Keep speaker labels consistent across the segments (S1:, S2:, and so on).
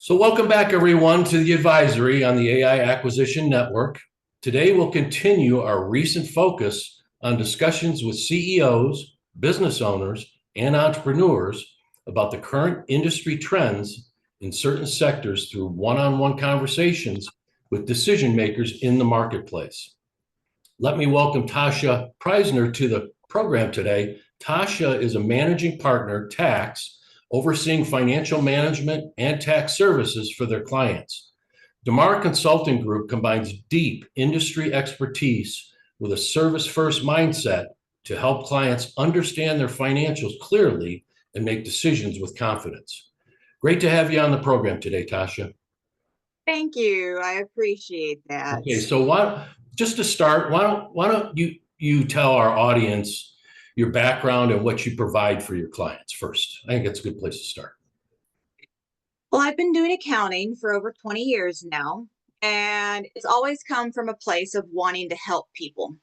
S1: So welcome back, everyone, to the advisory on the AI Acquisition Network. Today, we'll continue our recent focus on discussions with CEOs, business owners, and entrepreneurs about the current industry trends in certain sectors through one-on-one conversations with decision makers in the marketplace. Let me welcome Tasha Preisner to the program today. Tasha is a managing partner, tax, overseeing financial management and tax services for their clients. DeMar Consulting Group combines deep industry expertise with a service-first mindset to help clients understand their financials clearly and make decisions with confidence. Great to have you on the program today, Tasha.
S2: Thank you. I appreciate that.
S1: Okay, so just to start, why don't you tell our audience your background and what you provide for your clients first? I think that's a good place to start.
S2: Well, I've been doing accounting for over 20 years now, and it's always come from a place of wanting to help people.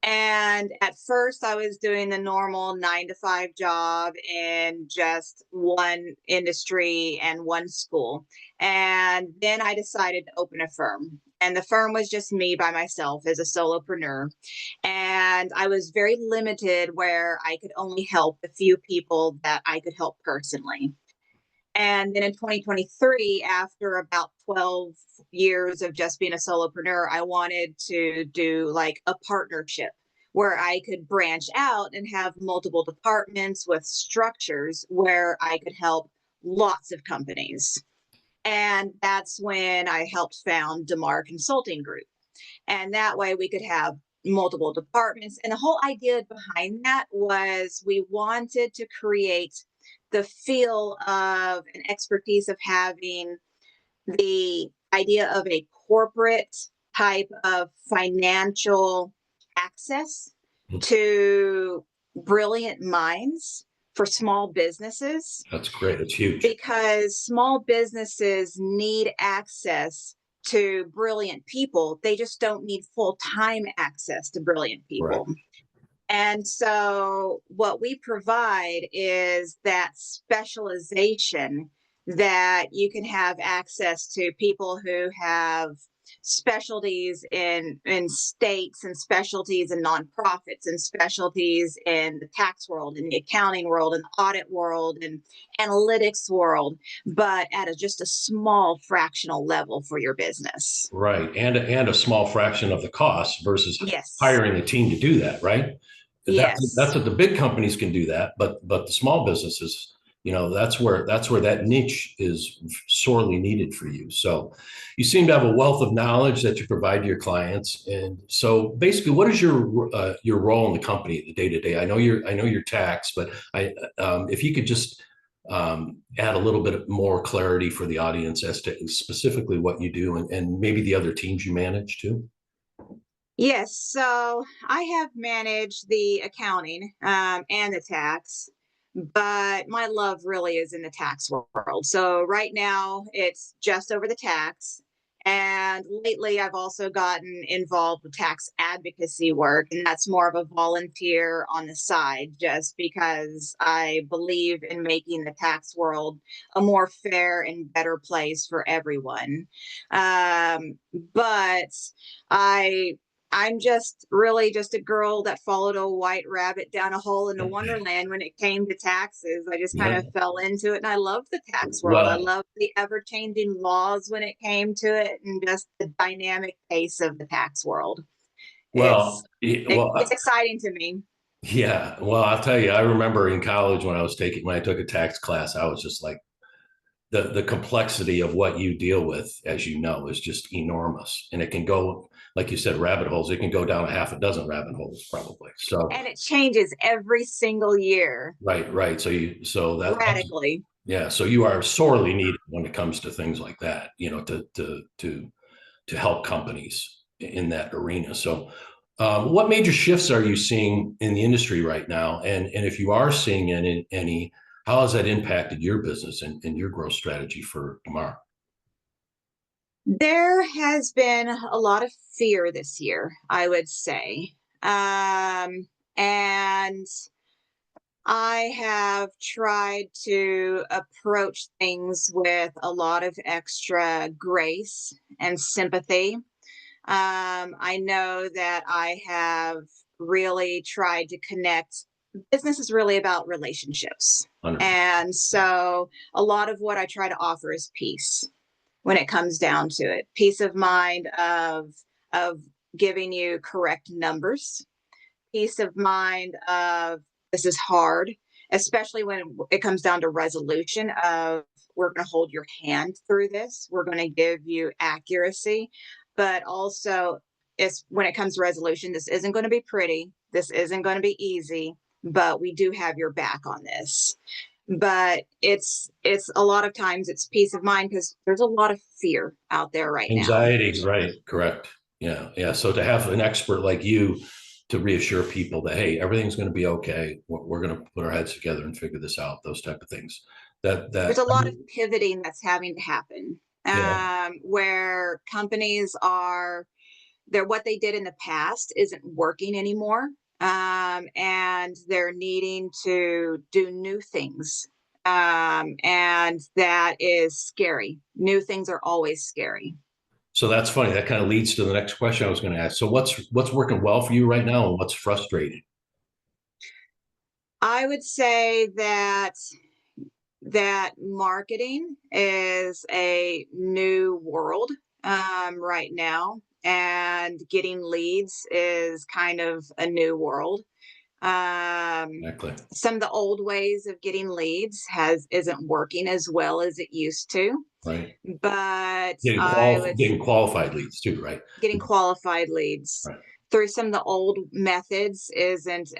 S2: And at first, I was doing the normal 9 to 5 job in just one industry and one school. And then I decided to open a firm. And the firm was just me by myself as a solopreneur. And I was very limited where I could only help the few people that I could help personally. And then in 2023, after about 12 years of just being a solopreneur, I wanted to do like a partnership where I could branch out and have multiple departments with structures where I could help lots of companies. And that's when I helped found DeMar Consulting Group. And that way we could have multiple departments. And the whole idea behind that was we wanted to create the feel of an expertise of having the idea of a corporate type of financial access to brilliant minds for small businesses.
S1: That's great. It's huge.
S2: Because small businesses need access to brilliant people. They just don't need full-time access to brilliant people.
S1: Right.
S2: And so what we provide is that specialization that you can have access to people who have specialties in states and specialties in nonprofits and specialties in the tax world, in the accounting world, in the audit world, and analytics world, but at just a small fractional level for your business.
S1: Right. And a small fraction of the cost versus
S2: Yes.
S1: hiring a team to do that, right? That's
S2: Yes.
S1: what the big companies can do that, but the small businesses, that's where that niche is sorely needed for you. So you seem to have a wealth of knowledge that you provide to your clients. And so basically, what is your role in the company, the day to day? I know you're tax, but if you could just add a little bit more clarity for the audience as to specifically what you do and maybe the other teams you manage too.
S2: Yes, so I have managed the accounting and the tax, but my love really is in the tax world. So right now it's just over the tax. And lately I've also gotten involved with tax advocacy work, and that's more of a volunteer on the side, just because I believe in making the tax world a more fair and better place for everyone. But I I'm just really just a girl that followed a white rabbit down a hole into Wonderland when it came to taxes. I just kind
S1: Yeah.
S2: of fell into it, and I love the tax world. I
S1: Well,
S2: love the ever-changing laws when it came to it, and just the dynamic pace of the tax world. It's it's
S1: well,
S2: exciting to me.
S1: yeah. Well, I'll tell you, I remember in college when I took a tax class, I was just like, the complexity of what you deal with, as you know, is just enormous. And it can go, like you said, rabbit holes. It can go down a half a dozen rabbit holes, probably. So,
S2: And it changes every single year
S1: right. That's,
S2: radically.
S1: yeah. So you are sorely needed when it comes to things like that, to help companies in that arena. So, what major shifts are you seeing in the industry right now? And if you are seeing any, how has that impacted your business and your growth strategy for tomorrow?
S2: There has been a lot of fear this year, I would say. And I have tried to approach things with a lot of extra grace and sympathy. I know that I have really tried to connect. Business is really about relationships.
S1: 100%.
S2: And so a lot of what I try to offer is peace when it comes down to it. Peace of mind of giving you correct numbers, peace of mind of this is hard, especially when it comes down to resolution of we're going to hold your hand through this. We're going to give you accuracy, but also it's when it comes to resolution, this isn't going to be pretty. This isn't going to be easy, but we do have your back on this. But it's a lot of times it's peace of mind because there's a lot of fear out there right now.
S1: Anxiety, right? Correct. Yeah, yeah. So to have an expert like you to reassure people that hey, everything's going to be okay. We're going to put our heads together and figure this out. Those type of things.
S2: There's
S1: That
S2: a lot of pivoting that's having to happen,
S1: yeah.
S2: where companies are they're what they did in the past isn't working anymore, and they're needing to do new things, and that is scary. New things are always scary.
S1: So that's funny. That kind of leads to the next question I was going to ask. So what's working well for you right now, and what's frustrating?
S2: I would say that marketing is a new world right now, and getting leads is kind of a new world.
S1: Exactly.
S2: Some of the old ways of getting leads has isn't working as well as it used to,
S1: Right.
S2: but I would
S1: Getting qualified leads too, right?
S2: getting qualified leads
S1: Right.
S2: through some of the old methods isn't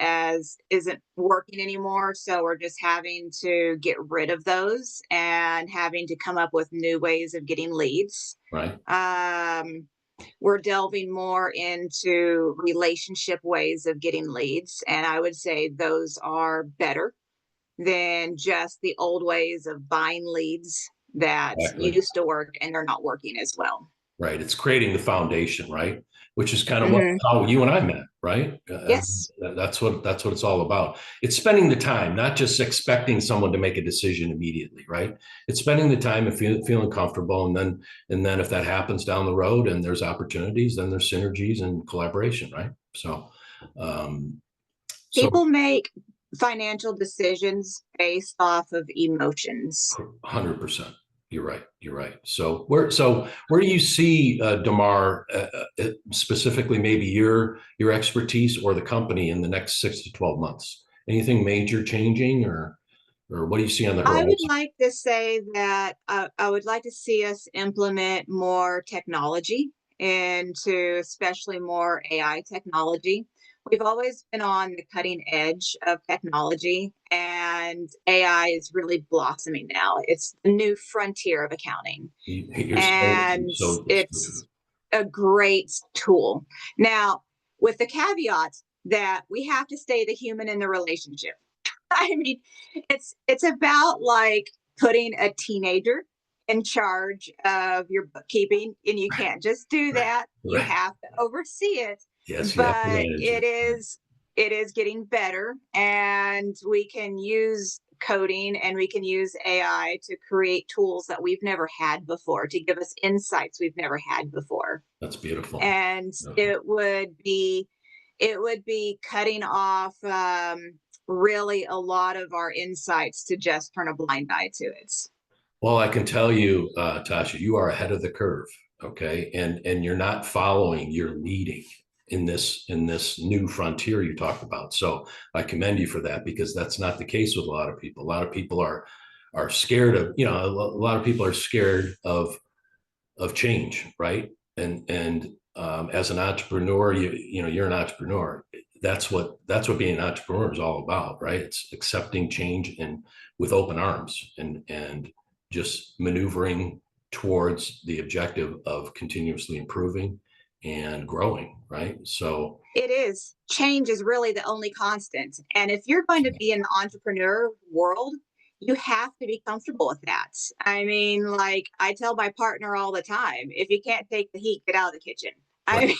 S2: working anymore, so we're just having to get rid of those and having to come up with new ways of getting leads.
S1: Right.
S2: um, we're delving more into relationship ways of getting leads, and I would say those are better than just the old ways of buying leads that
S1: Exactly.
S2: used to work and they're not working as well.
S1: Right. It's creating the foundation, right? Which is kind of what
S2: Hmm.
S1: how you and I met, right?
S2: Yes.
S1: That's what it's all about. It's spending the time, not just expecting someone to make a decision immediately, right? It's spending the time and feeling comfortable, and then if that happens down the road and there's opportunities, then there's synergies and collaboration, right? Um, so
S2: People make financial decisions based off of emotions.
S1: 100%. You're right. You're right. So where do you see Damar specifically? Maybe your expertise or the company in the next 6 to 12 months. Anything major changing, or what do you see on the
S2: I would
S1: horizon?
S2: like to say that I would like to see us implement more technology into especially more AI technology. We've always been on the cutting edge of technology, and AI is really blossoming now. It's the new frontier of accounting,
S1: You're
S2: and
S1: so true.
S2: it's a great tool. Now, with the caveat that we have to stay the human in the relationship. I mean, it's about like putting a teenager in charge of your bookkeeping, and you can't just do
S1: Right.
S2: that. You
S1: Right.
S2: have to oversee it,
S1: Yes, you have to
S2: but
S1: manage it.
S2: it is getting better, and we can use coding and we can use AI to create tools that we've never had before to give us insights we've never had before.
S1: That's beautiful.
S2: And
S1: Beautiful.
S2: it would be cutting off really a lot of our insights to just turn a blind eye to it.
S1: Well, I can tell you, Tasha, you are ahead of the curve. Okay, and you're not following, you're leading in this new frontier you talked about. So I commend you for that, because that's not the case with a lot of people. A lot of people are scared of, a lot of people are scared of change, right? And as an entrepreneur, you're an entrepreneur. That's what being an entrepreneur is all about, right? It's accepting change and with open arms, and just maneuvering towards the objective of continuously improving and growing, right? So
S2: It is. Change is really the only constant. And if you're going to be in the entrepreneur world, you have to be comfortable with that. I mean, like I tell my partner all the time, if you can't take the heat, get out of the kitchen. I mean,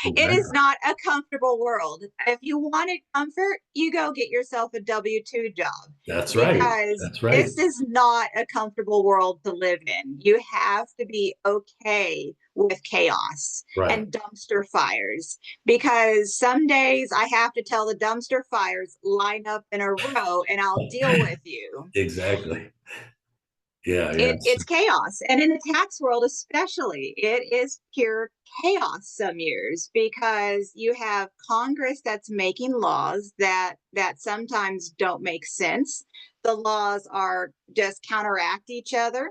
S2: it is
S1: Exactly.
S2: not a comfortable world. If you wanted comfort, you go get yourself a W-2 job
S1: That's right.
S2: because
S1: That's right.
S2: this is not a comfortable world to live in. You have to be okay with chaos
S1: Right.
S2: and dumpster fires because some days I have to tell the dumpster fires line up in a row and I'll deal with you.
S1: Exactly. Yeah. Yes.
S2: It's chaos, and in the tax world especially it is pure chaos some years because you have Congress that's making laws that sometimes don't make sense. The laws are just counteract each other,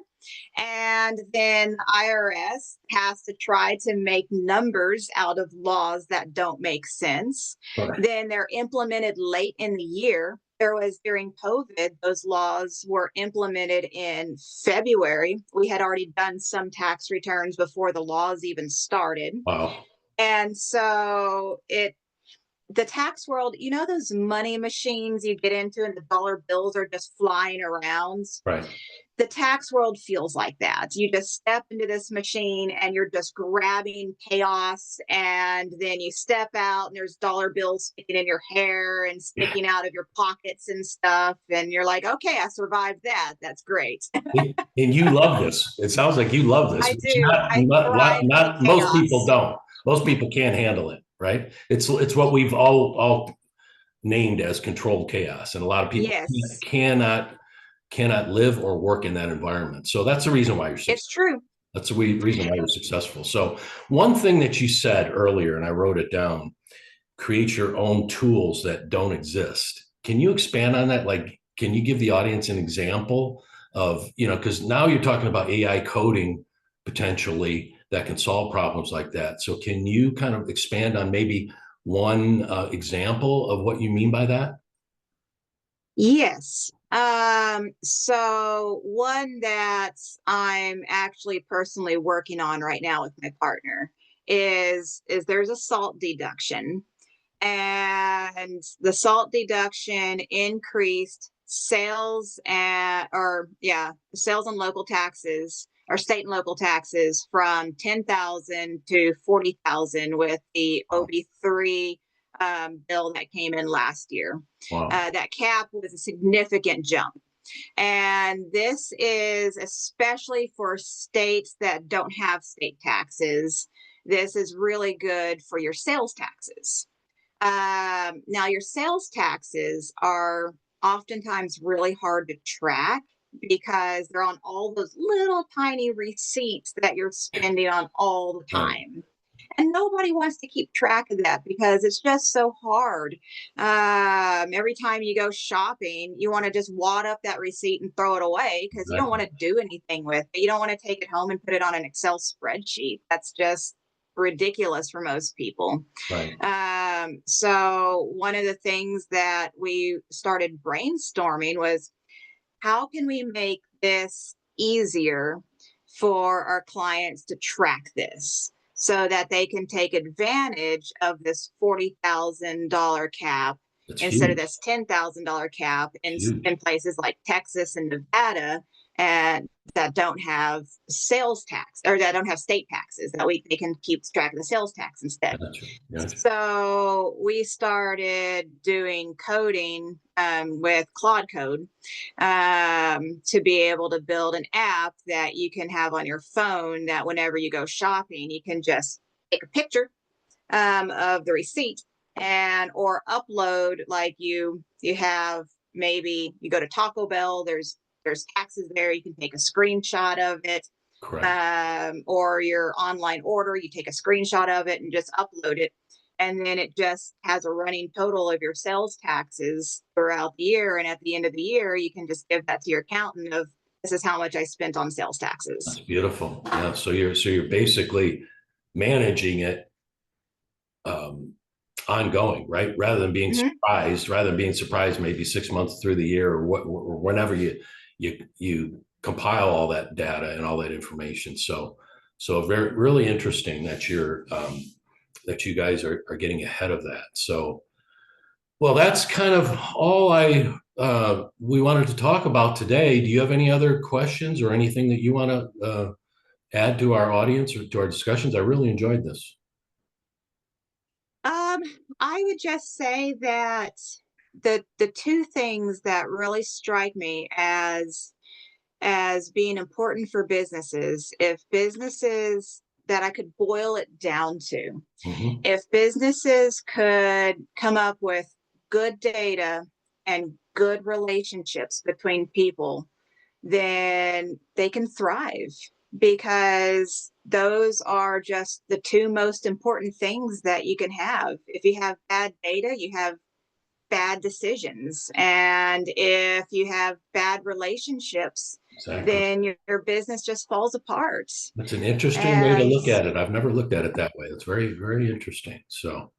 S2: and then IRS has to try to make numbers out of laws that don't make sense.
S1: Right.
S2: Then they're implemented late in the year. There was during COVID, those laws were implemented in February. We had already done some tax returns before the laws even started.
S1: Wow.
S2: And so the tax world, you know, those money machines you get into and the dollar bills are just flying around.
S1: Right.
S2: The tax world feels like that. You just step into this machine and you're just grabbing chaos, and then you step out and there's dollar bills sticking in your hair and sticking out of your pockets and stuff, and you're like, okay, I survived that. That's great.
S1: And you love this. It sounds like you love this.
S2: I
S1: Which
S2: do. I thrive in the
S1: most people
S2: chaos.
S1: don't. Most people can't handle it, right? It's what we've all named as controlled chaos, and a lot of people
S2: Yes,
S1: cannot live or work in that environment. So that's the reason why you're
S2: it's
S1: successful.
S2: true.
S1: That's the reason why you're successful. So one thing that you said earlier, and I wrote it down: create your own tools that don't exist. Can you expand on that? Like, can you give the audience an example of, because now you're talking about AI coding potentially that can solve problems like that. So can you kind of expand on maybe one example of what you mean by that?
S2: Yes. So one that I'm actually personally working on right now with my partner is there's a salt deduction, and the salt deduction increased sales and or yeah, sales and local taxes or state and local taxes from 10,000 to 40,000 with the
S1: Wow.
S2: OB3 bill that came in last year.
S1: Wow.
S2: That cap was a significant jump. And this is especially for states that don't have state taxes. This is really good for your sales taxes. Now, your sales taxes are oftentimes really hard to track because they're on all those little tiny receipts that you're spending on all the
S1: Right.
S2: time. And nobody wants to keep track of that because it's just so hard. Every time you go shopping, you want to just wad up that receipt and throw it away because you don't want
S1: Exactly.
S2: to do anything with it. You don't want to take it home and put it on an Excel spreadsheet. That's just ridiculous for most people.
S1: Right.
S2: So one of the things that we started brainstorming was how can we make this easier for our clients to track this so that they can take advantage of this $40,000 cap
S1: It's
S2: instead of
S1: huge.
S2: this $10,000 cap
S1: Huge.
S2: in places like Texas and Nevada, and that don't have sales tax or that don't have state taxes, that they can keep track of the sales tax instead.
S1: Gotcha. Gotcha.
S2: So we started doing coding with Claude Code to be able to build an app that you can have on your phone that whenever you go shopping, you can just take a picture of the receipt and or upload, like you have, maybe you go to Taco Bell, there's taxes there, you can take a screenshot of it,
S1: Correct.
S2: or your online order, you take a screenshot of it and just upload it. And then it just has a running total of your sales taxes throughout the year. And at the end of the year, you can just give that to your accountant of this is how much I spent on sales
S1: That's
S2: taxes.
S1: beautiful. Yeah. So you're basically managing it um, ongoing, right?
S2: Mhm.
S1: Rather than being surprised maybe 6 months through the year or whenever you compile all that data and all that information. So very really interesting that that you guys are getting ahead of that. So well, that's kind of all I we wanted to talk about today. Do you have any other questions or anything that you want to add to our audience or to our discussions? I really enjoyed this.
S2: I would just say that the two things that really strike me as being important for businesses, if businesses that I could boil it down to,
S1: Mhm.
S2: if businesses could come up with good data and good relationships between people, then they can thrive because those are just the two most important things that you can have. If you have bad data, you have bad decisions. And if you have bad relationships,
S1: Exactly.
S2: then your business just falls apart.
S1: That's an interesting way to
S2: And
S1: look at it. I've never looked at it that way. It's very, very interesting. So,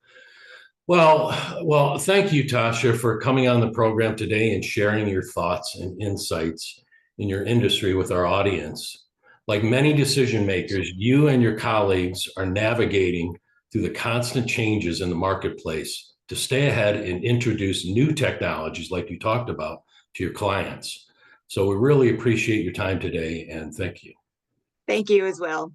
S1: well, thank you, Tasha, for coming on the program today and sharing your thoughts and insights in your industry with our audience. Like many decision makers, you and your colleagues are navigating through the constant changes in the marketplace to stay ahead and introduce new technologies like you talked about to your clients. So we really appreciate your time today and thank you.
S2: thank you as well.